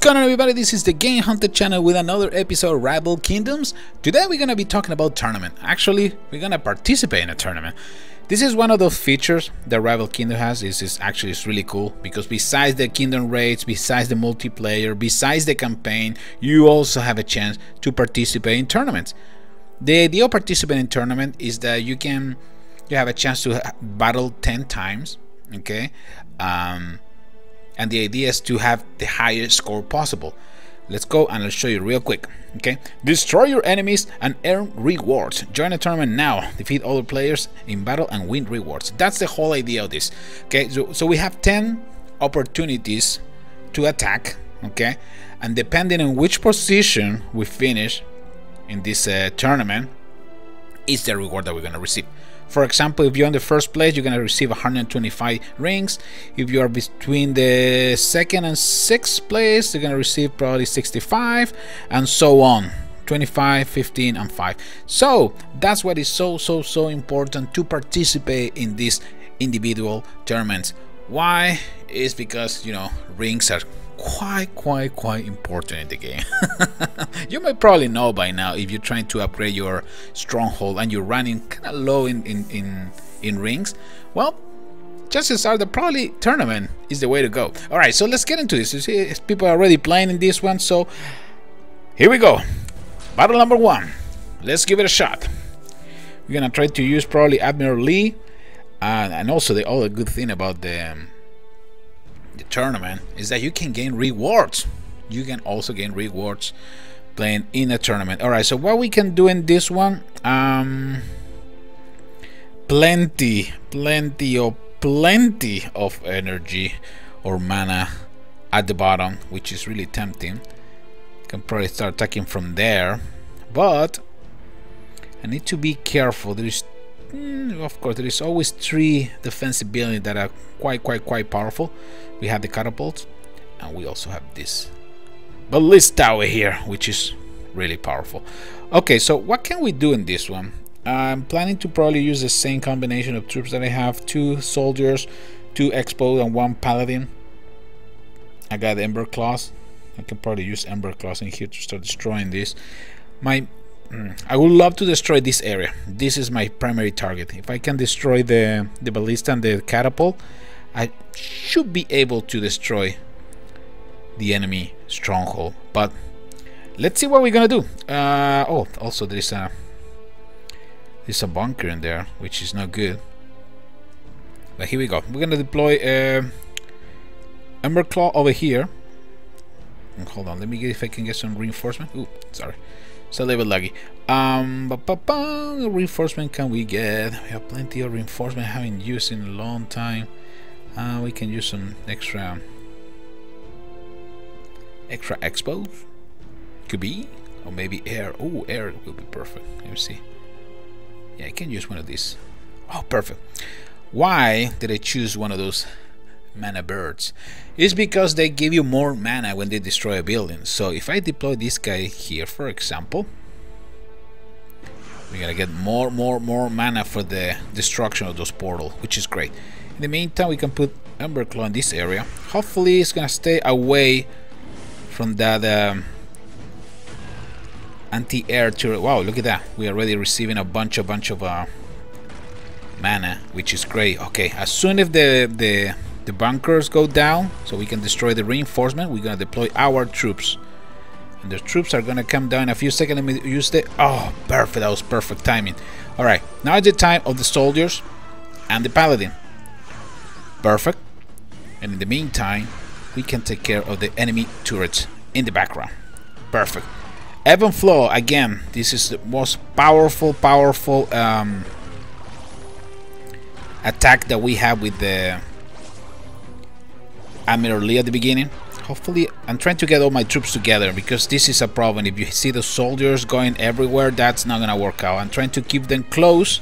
going on, everybody? This is the TheGameHuntah channel with another episode of Rival Kingdoms. Today we're going to be talking about tournament. Actually, we're going to participate in a tournament. This is one of those features that Rival Kingdom has. This is actually really cool because besides the kingdom raids, besides the multiplayer, besides the campaign, you also have a chance to participate in tournaments. The idea of participating in tournament is that you have a chance to battle 10 times, okay? And the idea is to have the highest score possible. Let's go and I'll show you real quick. Okay, destroy your enemies and earn rewards. Join a tournament now. Defeat other players in battle and win rewards. That's the whole idea of this. Okay, so we have 10 opportunities to attack. Okay, and depending on which position we finish in this tournament, is the reward that we're gonna receive. For example, if you're in the first place, you're gonna receive 125 rings. If you are between the second and sixth place, you're gonna receive probably 65, and so on. 25, 15, and 5. So that's what is so important to participate in these individual tournaments. Why? Is because, you know, rings are quite important in the game. You might probably know by now if you're trying to upgrade your stronghold and you're running kind of low in rings. Well, chances are that probably tournament is the way to go. All right, so let's get into this. You see, people are already playing in this one, so here we go. Battle number 1. Let's give it a shot. We're gonna try to use probably Admiral Lee, and also the other good thing about the tournament is that you can gain rewards. You can also gain rewards playing in a tournament. All right, so what we can do in this one, plenty of energy or mana at the bottom, which is really tempting. Can probably start attacking from there, but I need to be careful. There is of course, there is always 3 defensive buildings that are quite powerful. We have the catapults, and we also have this ballista tower here, which is really powerful. Okay, so what can we do in this one? I'm planning to probably use the same combination of troops that I have: 2 soldiers, 2 expos, and 1 paladin. I got the Ember Claws. I can probably use Ember Claws in here to start destroying this. I would love to destroy this area. This is my primary target. If I can destroy the ballista and the catapult, I should be able to destroy the enemy stronghold. But let's see what we're gonna do. Oh, also there's a bunker in there, which is not good. But here we go. We're gonna deploy Ember Claw over here. And hold on, let me get if I can get some reinforcement. Ooh, sorry. It's a little bit laggy. Reinforcement can we get? We have plenty of reinforcement I haven't used in a long time. We can use some extra expos. Could be, or maybe air. Oh, air will be perfect. Let me see. Yeah, I can use one of these. Oh, perfect. Why did I choose one of those mana birds? Is because they give you more mana when they destroy a building. So if I deploy this guy here, for example, we're gonna get more mana for the destruction of those portals, which is great. In the meantime, we can put Ember Claw in this area. Hopefully it's gonna stay away from that anti-air turret. Wow, look at that. We're already receiving a bunch of mana, which is great. Okay, as soon as the bunkers go down, so we can destroy the reinforcement, we're gonna deploy our troops, and the troops are gonna come down in a few seconds. Let me use the oh, perfect. That was perfect timing. All right, now it's the time of the soldiers and the paladin. Perfect. And in the meantime, we can take care of the enemy turrets in the background. Perfect. Ebb and flow again. This is the most powerful attack that we have with the Admiral Lee at the beginning. Hopefully, I'm trying to get all my troops together because this is a problem. If you see the soldiers going everywhere, that's not gonna work out. I'm trying to keep them close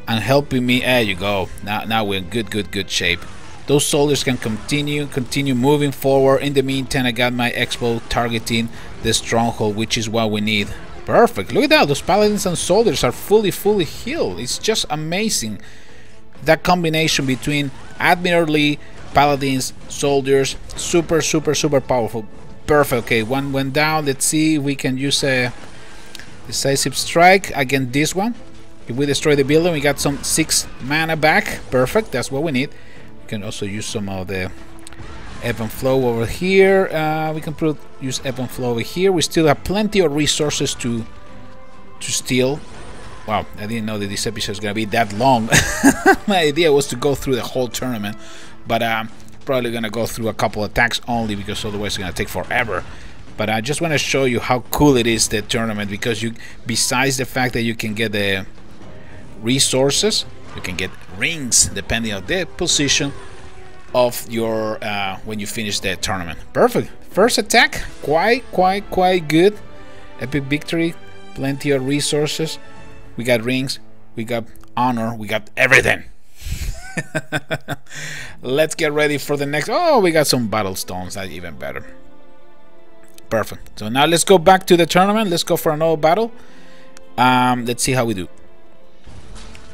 and helping me. There you go. Now we're in good shape. Those soldiers can continue moving forward. In the meantime, I got my expo targeting the stronghold, which is what we need. Perfect. Look at that. Those paladins and soldiers are fully healed. It's just amazing. That combination between Admiral Lee, paladins, soldiers, super powerful. Perfect. Okay, one went down. Let's see if we can use a decisive strike against this one. If we destroy the building, we got some 6 mana back. Perfect. That's what we need. We can also use some of the ebb and flow over here. We can use ebb and flow over here. We still have plenty of resources to steal. Wow, I didn't know that this episode is gonna be that long. My idea was to go through the whole tournament, but probably gonna go through a couple attacks only because otherwise it's gonna take forever. But I just want to show you how cool it is, the tournament, because you, besides the fact that you can get the resources, you can get rings depending on the position of your when you finish the tournament. Perfect. First attack, quite good. Epic victory, plenty of resources. We got rings, we got honor, we got everything. Let's get ready for the next. Oh, we got some battle stones. That's even better. Perfect. So now let's go back to the tournament. Let's go for another battle. Let's see how we do.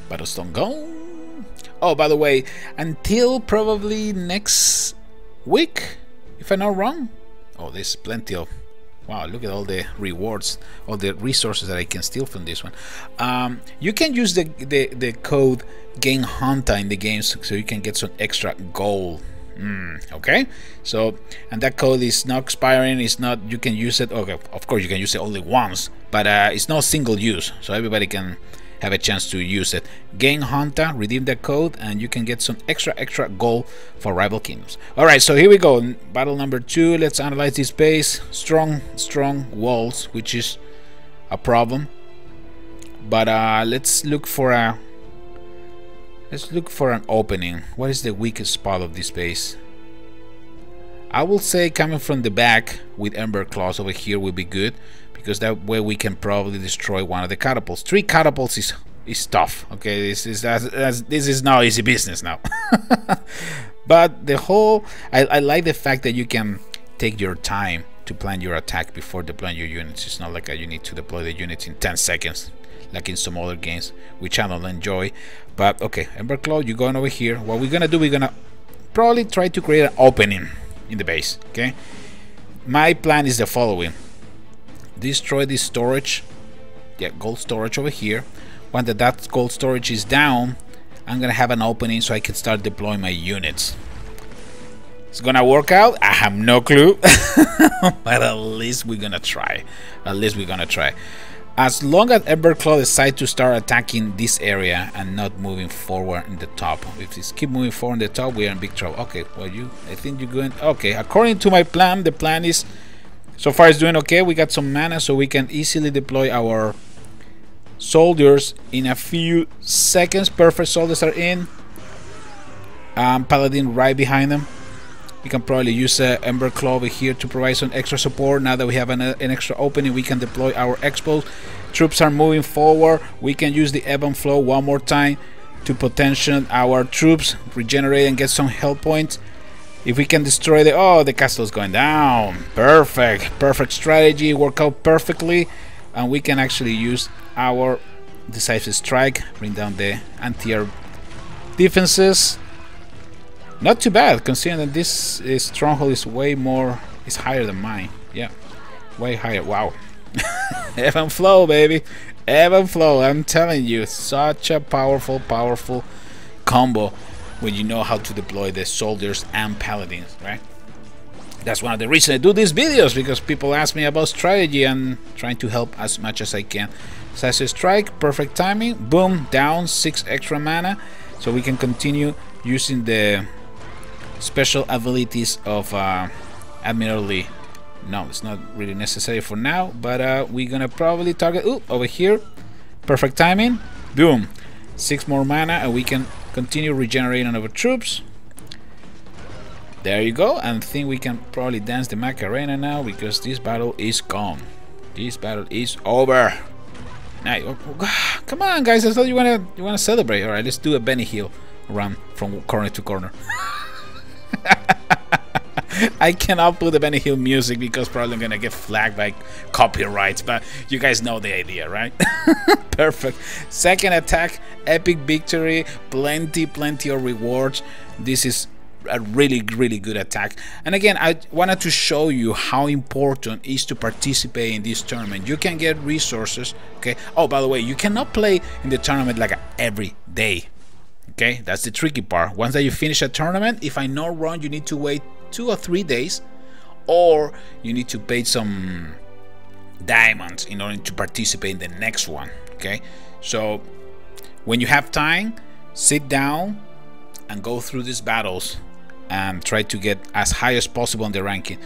Battlestone go. Oh, by the way, until probably next week, if I'm not wrong. Oh, there's plenty of. Wow, look at all the rewards, all the resources that I can steal from this one. You can use the code GameHuntah in the games, so you can get some extra gold. Okay, so, and that code is not expiring. It's not, you can use it. Okay, of course you can use it only once, but it's not single use, so everybody can have a chance to use it. GameHuntah, redeem that code and you can get some extra gold for Rival Kingdoms. Alright, so here we go. Battle number 2. Let's analyze this base. Strong walls, which is a problem. But let's look for an opening. What is the weakest spot of this base? I will say coming from the back with Ember Claws over here will be good, because that way we can probably destroy one of the catapults. 3 catapults is tough. Okay, this is not easy business now. But the whole, I like the fact that you can take your time to plan your attack before deploying your units. It's not like you need to deploy the units in 10 seconds like in some other games, which I don't enjoy. But okay, Ember Claw, you're going over here. What we're gonna do, we're gonna probably try to create an opening in the base. Okay, my plan is the following: destroy this storage, gold storage over here. When that gold storage is down, I'm gonna have an opening so I can start deploying my units. It's gonna work out? I have no clue. But at least we're gonna try. As long as Emberclaw decides to start attacking this area and not moving forward in the top. If it's keep moving forward in the top, we are in big trouble. Okay, well, I think you're going. Okay, according to my plan, the plan is so far it's doing okay. We got some mana, so we can easily deploy our soldiers in a few seconds. Perfect, soldiers are in. Paladin right behind them. We can probably use Ember Claw over here to provide some extra support. Now that we have an extra opening, we can deploy our expos. Troops are moving forward. We can use the ebb and flow one more time to potential our troops, regenerate and get some health points. If we can destroy the castle is going down. Perfect strategy, work out perfectly, and we can actually use our decisive strike, bring down the anti-air defenses. Not too bad, considering that this stronghold is is higher than mine. Yeah, way higher. Wow. Ebb and flow, baby. Ebb and flow. I'm telling you, such a powerful combo when you know how to deploy the soldiers and paladins, right? That's one of the reasons I do these videos, because people ask me about strategy and trying to help as much as I can. Decisive strike, perfect timing. Boom, down 6 extra mana, so we can continue using the special abilities of Admiral Lee. No, it's not really necessary for now, but we're gonna probably target over here. Perfect timing. Boom, 6 more mana, and we can continue regenerating our troops. There you go. And I think we can probably dance the Macarena now, because this battle is gone. This battle is over. Now, come on, guys! I thought you wanna celebrate. All right, let's do a Benny Hill run from corner to corner. I cannot put the Benny Hill music because probably I'm gonna get flagged by copyrights, but you guys know the idea, right? Perfect. Second attack, epic victory, plenty of rewards. This is a really good attack. And again, I wanted to show you how important it is to participate in this tournament. You can get resources, okay? Oh, by the way, you cannot play in the tournament like every day, okay? That's the tricky part. Once that you finish a tournament, if I not wrong, you need to wait 2 or 3 days, or you need to pay some diamonds in order to participate in the next one, okay? So when you have time, sit down and go through these battles and try to get as high as possible in the ranking.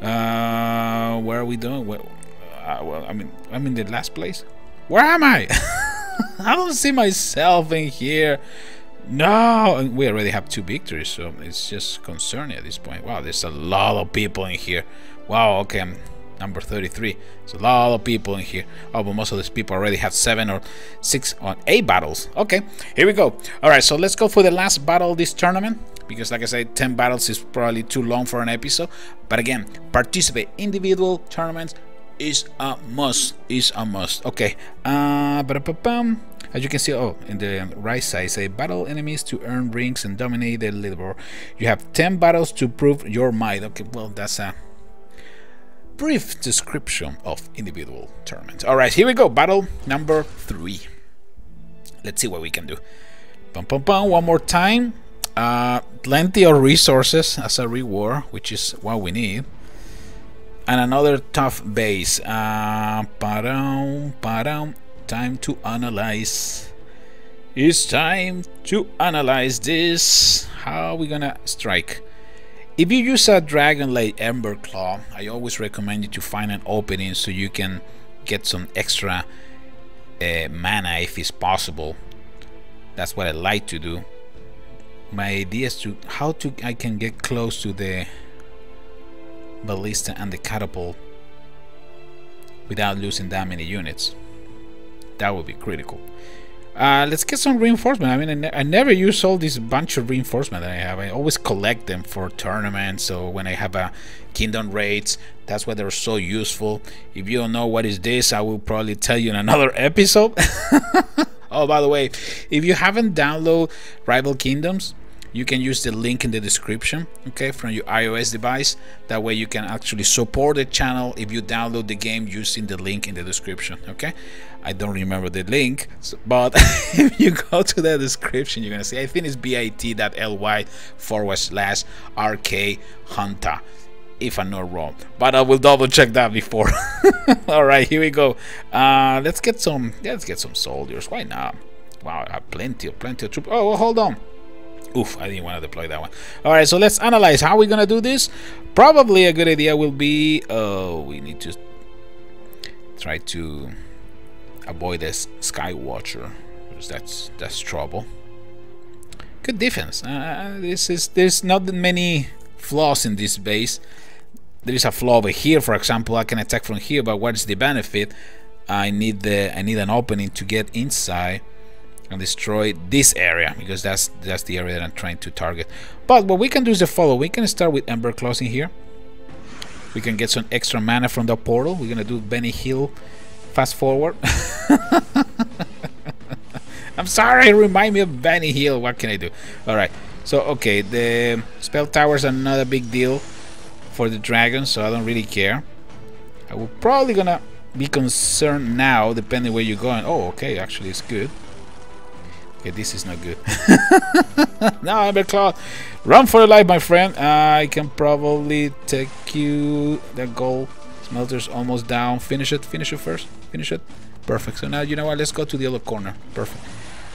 Where are we doing? Well, I'm in the last place. Where am I? I don't see myself in here. No, we already have 2 victories, so it's just concerning at this point. Wow, there's a lot of people in here. Wow, okay, I'm number 33. There's a lot of people in here. Oh, but most of these people already have 7 or 6 or 8 battles. Okay, here we go. All right, so let's go for the last battle of this tournament, because like I said, 10 battles is probably too long for an episode. But again, participate. Individual tournaments is a must. Okay, as you can see, oh, in the right side, say battle enemies to earn rings and dominate the leaderboard. You have 10 battles to prove your might. Okay, well, that's a brief description of individual tournaments. All right, here we go. Battle number 3. Let's see what we can do. One more time. Plenty of resources as a reward, which is what we need. And another tough base. Time to analyze. It's time to analyze this. How are we gonna strike? If you use a dragon like Ember Claw, I always recommend you to find an opening so you can get some extra mana if it's possible. That's what I like to do. My idea is to I can get close to the ballista and the catapult without losing that many units. That would be critical. Let's get some reinforcement. I mean, I never use all this bunch of reinforcement that I have. I always collect them for tournaments, so when I have a kingdom raids, that's why they're so useful. If you don't know what is this, I will probably tell you in another episode. Oh, by the way, if you haven't downloaded Rival Kingdoms, you can use the link in the description, okay, from your iOS device. That way you can actually support the channel if you download the game using the link in the description, okay? I don't remember the link, but if you go to the description, you're gonna see, I think it's bit.ly/RKHuntah, if I'm not wrong, but I will double check that before. All right, here we go. Let's get some soldiers. Why not? Wow, I have plenty of troops. Oh, well, hold on. Oof, I didn't want to deploy that one. All right, so let's analyze how we're gonna do this. Probably a good idea will be, we need to try to avoid this Skywatcher, because that's trouble. Good defense. There's not many flaws in this base. There is a flaw over here, for example. I can attack from here, but what is the benefit? I need an opening to get inside and destroy this area, because that's the area that I'm trying to target. But what we can do is the following. We can start with Ember Claws in here. We can get some extra mana from the portal. We're gonna do Benny Hill fast forward. I'm sorry, remind me of Benny Hill. What can I do? Alright, so okay, the spell towers are not a big deal for the dragons, so I don't really care. I will probably gonna be concerned now, depending where you're going. Oh, okay, actually it's good. Okay, this is not good. Now Ember Claw, run for your life, my friend. I can probably take you. The gold smelter's almost down. Finish it first. Finish it. Perfect. So now, you know what? Let's go to the other corner. Perfect.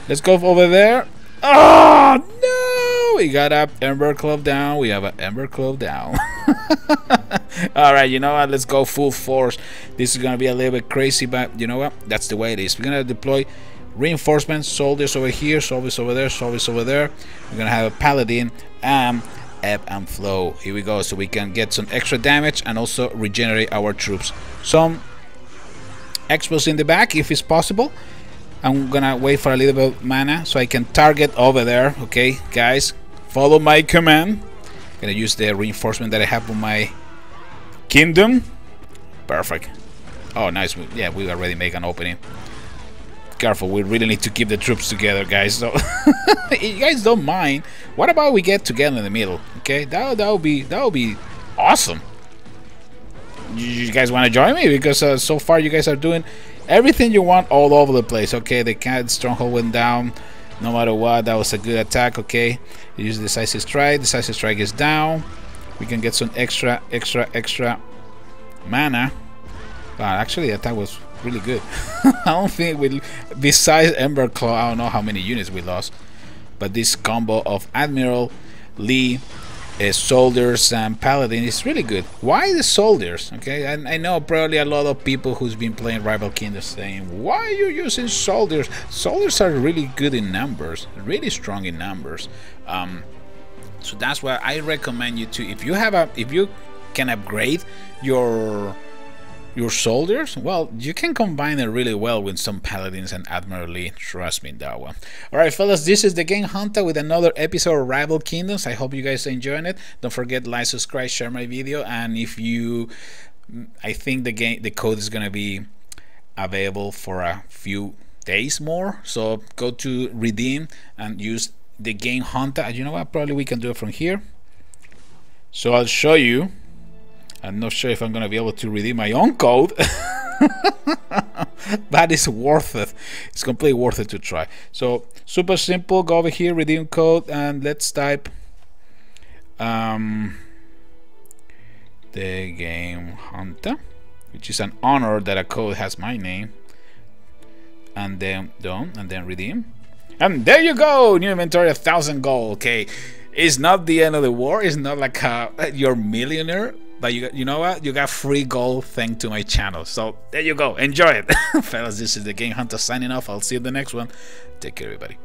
Let's go over there. Oh no! We got a Ember Claw down. We have an Ember Claw down. All right, you know what? Let's go full force. This is gonna be a little bit crazy, but you know what? That's the way it is. We're gonna deploy reinforcements, soldiers over here, soldiers over there, soldiers over there. We're gonna have a paladin and ebb and flow. Here we go, so we can get some extra damage and also regenerate our troops. Some expos in the back if it's possible. I'm gonna wait for a little bit of mana so I can target over there. Okay, guys, follow my command. I'm gonna use the reinforcement that I have on my kingdom. Perfect. Oh, nice. Yeah, we already make an opening. careful. We really need to keep the troops together, guys. So if you guys don't mind, what about we get together in the middle? Okay, that would be awesome. You guys want to join me? Because so far you guys are doing everything you want all over the place. Okay, the cat stronghold went down. No matter what, that was a good attack. Okay, you use the decisive strike. Decisive strike is down. We can get some extra mana. Wow, actually the attack was really good. I don't think we, besides Ember Claw, I don't know how many units we lost. But this combo of Admiral, Lee, soldiers and paladin is really good. Why the soldiers? Okay, and I know probably a lot of people who's been playing Rival Kingdoms saying, why are you using soldiers? Soldiers are really good in numbers, really strong in numbers. So that's why I recommend you to, if you can upgrade your soldiers, well, you can combine it really well with some paladins and Admiral Lee. Trust me in that one. Alright fellas, this is the TheGameHuntah with another episode of Rival Kingdoms. I hope you guys are enjoying it. Don't forget, like, subscribe, share my video, and if you, I think the code is gonna be available for a few days more, so go to redeem and use TheGameHuntah. You know what, probably we can do it from here. So I'll show you. I'm not sure if I'm gonna be able to redeem my own code, but it's worth it. It's completely worth it to try. So super simple. Go over here, redeem code, and let's type TheGameHuntah, which is an honor that a code has my name, and then done, and then redeem, and there you go. New inventory, 1,000 gold. Okay, it's not the end of the war. It's not like you're millionaire. But you know what? You got free gold thanks to my channel. So there you go. Enjoy it. Fellas, this is TheGameHuntah signing off. I'll see you in the next one. Take care, everybody.